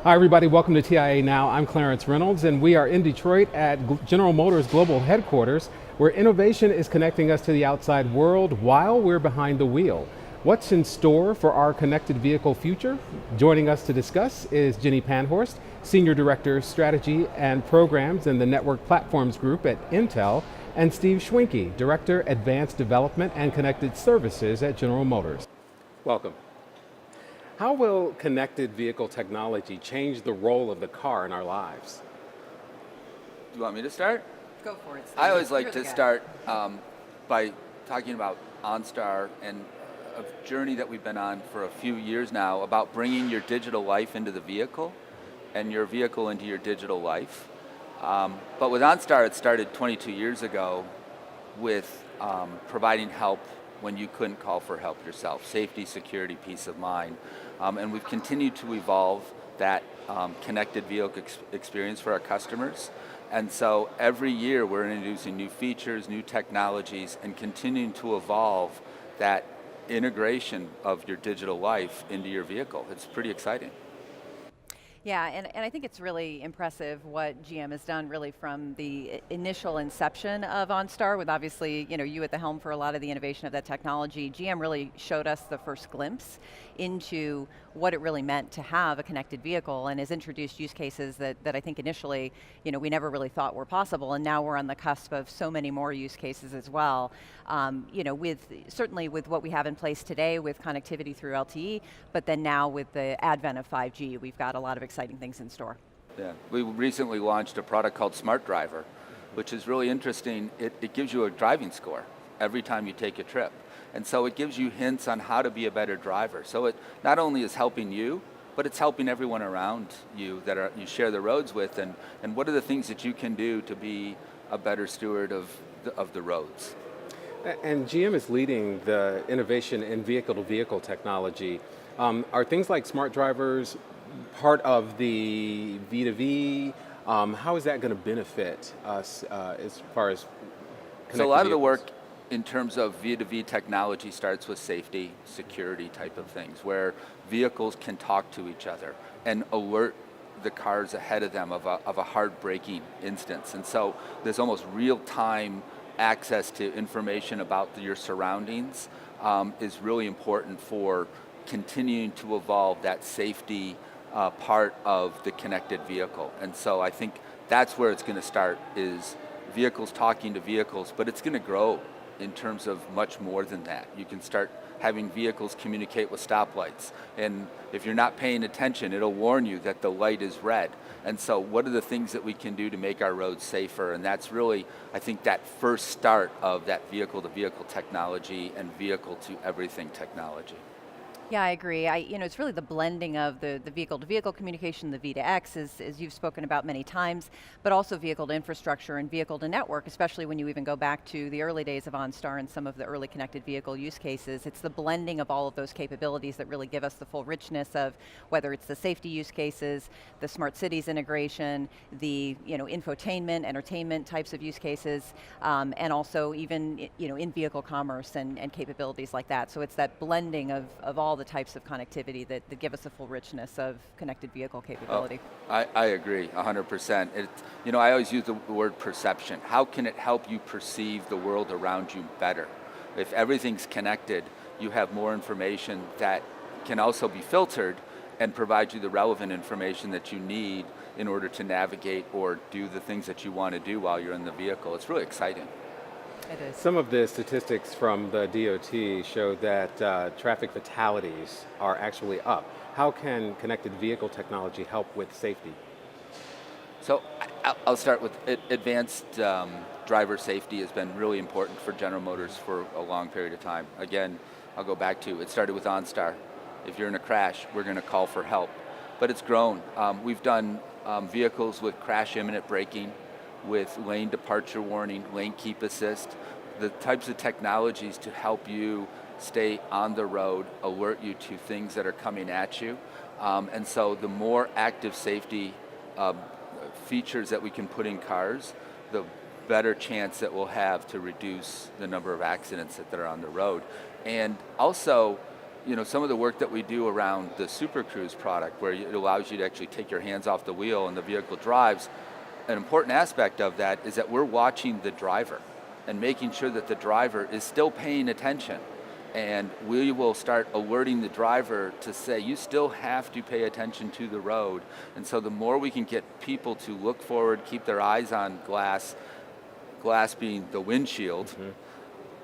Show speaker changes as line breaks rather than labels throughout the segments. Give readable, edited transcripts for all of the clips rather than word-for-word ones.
Hi everybody, welcome to TIA Now. I'm Clarence Reynolds and we are in Detroit at General Motors Global Headquarters where innovation is connecting us to the outside world while we're behind the wheel. What's in store for our connected vehicle future? Joining us to discuss is Jeni Panhorst, Senior Director, Strategy and Programs in the Network Platforms Group at Intel, and Steve Schwinke, Director, Advanced Development and Connected Services at General Motors. Welcome. How will connected vehicle technology change the role of the car in our lives?
Do you want me to start?
Go for it, Steve.
I always like
You're the
to
guy.
start by talking about OnStar and a journey that we've been on for a few years now about bringing your digital life into the vehicle and your vehicle into your digital life. But with OnStar, it started 22 years ago with providing help when you couldn't call for help yourself, safety, security, peace of mind. And we've continued to evolve that connected vehicle experience for our customers. And so every year we're introducing new features, new technologies, and continuing to evolve that integration of your digital life into your vehicle. It's pretty exciting.
Yeah, and I think it's really impressive what GM has done really from the initial inception of OnStar with obviously, you at the helm for a lot of the innovation of that technology. GM really showed us the first glimpse into what it really meant to have a connected vehicle and has introduced use cases that I think initially, we never really thought were possible, and now we're on the cusp of so many more use cases as well. Certainly with what we have in place today with connectivity through LTE, but then now with the advent of 5G, we've got a lot of exciting things in store.
Yeah, we recently launched a product called Smart Driver, which is really interesting. It gives you a driving score every time you take a trip. And so it gives you hints on how to be a better driver. So it not only is helping you, but it's helping everyone around you that you share the roads with, and what are the things that you can do to be a better steward of the roads.
And GM is leading the innovation in vehicle-to-vehicle technology. Are things like smart drivers part of the V2V? How is that going to benefit us as far as connected
So a lot of the
vehicles?
work in terms of V2V technology starts with safety, security type of things, where vehicles can talk to each other and alert the cars ahead of them of a hard braking instance. And so there's almost real-time access to information about your surroundings is really important for continuing to evolve that safety part of the connected vehicle. And so I think that's where it's going to start, is vehicles talking to vehicles, but it's going to grow in terms of much more than that. You can start having vehicles communicate with stoplights, and if you're not paying attention, it'll warn you that the light is red. And so what are the things that we can do to make our roads safer? And that's really, I think, that first start of that vehicle-to-vehicle technology and vehicle-to-everything technology.
Yeah, I agree. It's really the blending of the vehicle-to-vehicle communication, the V2X, as you've spoken about many times, but also vehicle-to-infrastructure and vehicle-to-network, especially when you even go back to the early days of OnStar and some of the early connected vehicle use cases. It's the blending of all of those capabilities that really give us the full richness of whether it's the safety use cases, the smart cities integration, the infotainment, entertainment types of use cases, and also even in-vehicle commerce and capabilities like that. So it's that blending of all the types of connectivity that give us a full richness of connected vehicle capability.
I agree 100%. I always use the word perception. How can it help you perceive the world around you better? If everything's connected, you have more information that can also be filtered and provide you the relevant information that you need in order to navigate or do the things that you want to do while you're in the vehicle. It's really exciting.
It is.
Some of the statistics from the DOT show that traffic fatalities are actually up. How can connected vehicle technology help with safety?
So I'll start with advanced driver safety has been really important for General Motors for a long period of time. Again, I'll go back to, it started with OnStar. If you're in a crash, we're going to call for help. But it's grown. We've done vehicles with crash imminent braking, with lane departure warning, lane keep assist, the types of technologies to help you stay on the road, alert you to things that are coming at you. And so the more active safety features that we can put in cars, the better chance that we'll have to reduce the number of accidents that are on the road. And also, some of the work that we do around the Super Cruise product, where it allows you to actually take your hands off the wheel and the vehicle drives, an important aspect of that is that we're watching the driver and making sure that the driver is still paying attention. And we will start alerting the driver to say, you still have to pay attention to the road. And so the more we can get people to look forward, keep their eyes on glass being the windshield,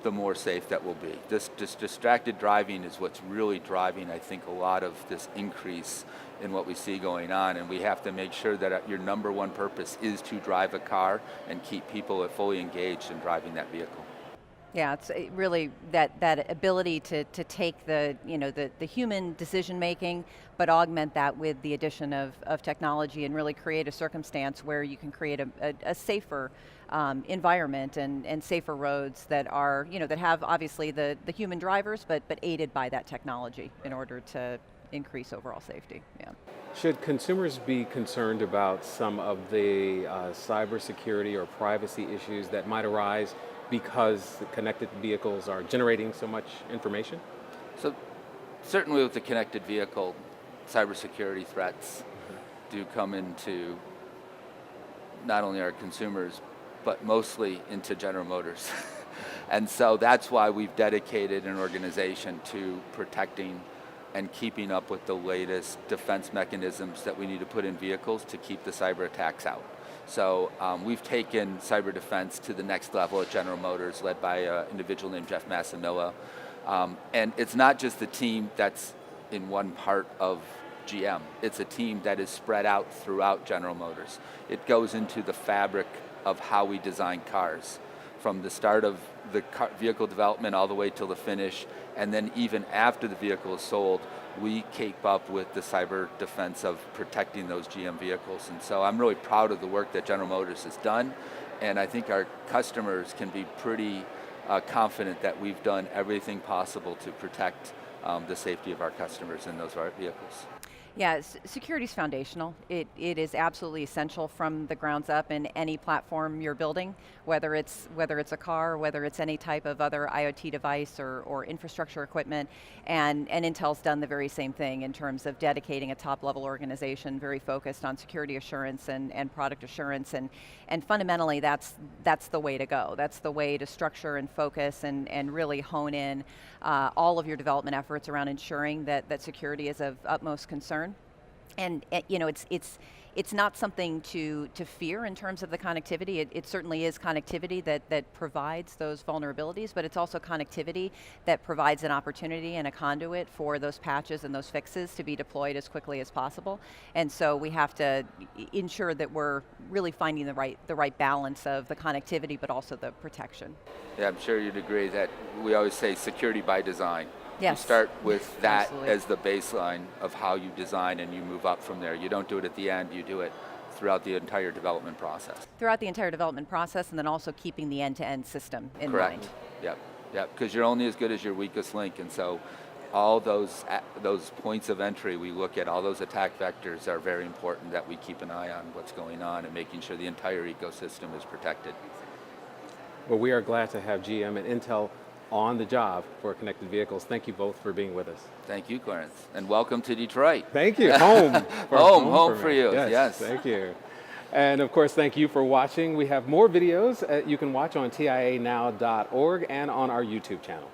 the more safe that will be. This distracted driving is what's really driving, I think, a lot of this increase in what we see going on, and we have to make sure that your number one purpose is to drive a car and keep people fully engaged in driving that vehicle.
Yeah, it's really that ability to take the human decision making, but augment that with the addition of technology and really create a circumstance where you can create a safer environment and safer roads that are, that have obviously the human drivers, but aided by that technology in order to increase overall safety. Yeah.
Should consumers be concerned about some of the cybersecurity or privacy issues that might arise because the connected vehicles are generating so much information?
So certainly with the connected vehicle, cybersecurity threats do come into not only our consumers, but mostly into General Motors. And so that's why we've dedicated an organization to protecting and keeping up with the latest defense mechanisms that we need to put in vehicles to keep the cyber attacks out. So we've taken cyber defense to the next level at General Motors, led by an individual named Jeff Massimilla. And it's not just the team that's in one part of GM. It's a team that is spread out throughout General Motors. It goes into the fabric of how we design cars, from the start of the vehicle development all the way till the finish, and then even after the vehicle is sold, we keep up with the cyber defense of protecting those GM vehicles. And so I'm really proud of the work that General Motors has done, and I think our customers can be pretty confident that we've done everything possible to protect the safety of our customers in those vehicles.
Yeah, security is foundational. It is absolutely essential from the grounds up in any platform you're building, whether it's a car, whether it's any type of other IoT device or infrastructure equipment. And Intel's done the very same thing in terms of dedicating a top-level organization very focused on security assurance and product assurance. And fundamentally, that's the way to go. That's the way to structure and focus and really hone in all of your development efforts around ensuring that security is of utmost concern. And it's not something to fear in terms of the connectivity. It certainly is connectivity that provides those vulnerabilities, but it's also connectivity that provides an opportunity and a conduit for those patches and those fixes to be deployed as quickly as possible. And so we have to ensure that we're really finding the right balance of the connectivity, but also the protection.
Yeah, I'm sure you'd agree that we always say security by design.
Yes.
You start with that
Absolutely.
as the baseline of how you design, and you move up from there. You don't do it at the end, you do it throughout the entire development process.
Throughout the entire development process, and then also keeping the end-to-end system in
Correct.
mind.
Yep, because you're only as good as your weakest link, and so all those points of entry we look at, all those attack vectors are very important that we keep an eye on what's going on and making sure the entire ecosystem is protected.
Well, we are glad to have GM and Intel on the job for connected vehicles. Thank you both for being with us.
Thank you, Clarence, and welcome to Detroit.
Thank you. Home.
home for
me.
you. Yes.
Thank you. And of course, thank you for watching. We have more videos you can watch on tianow.org and on our YouTube channel.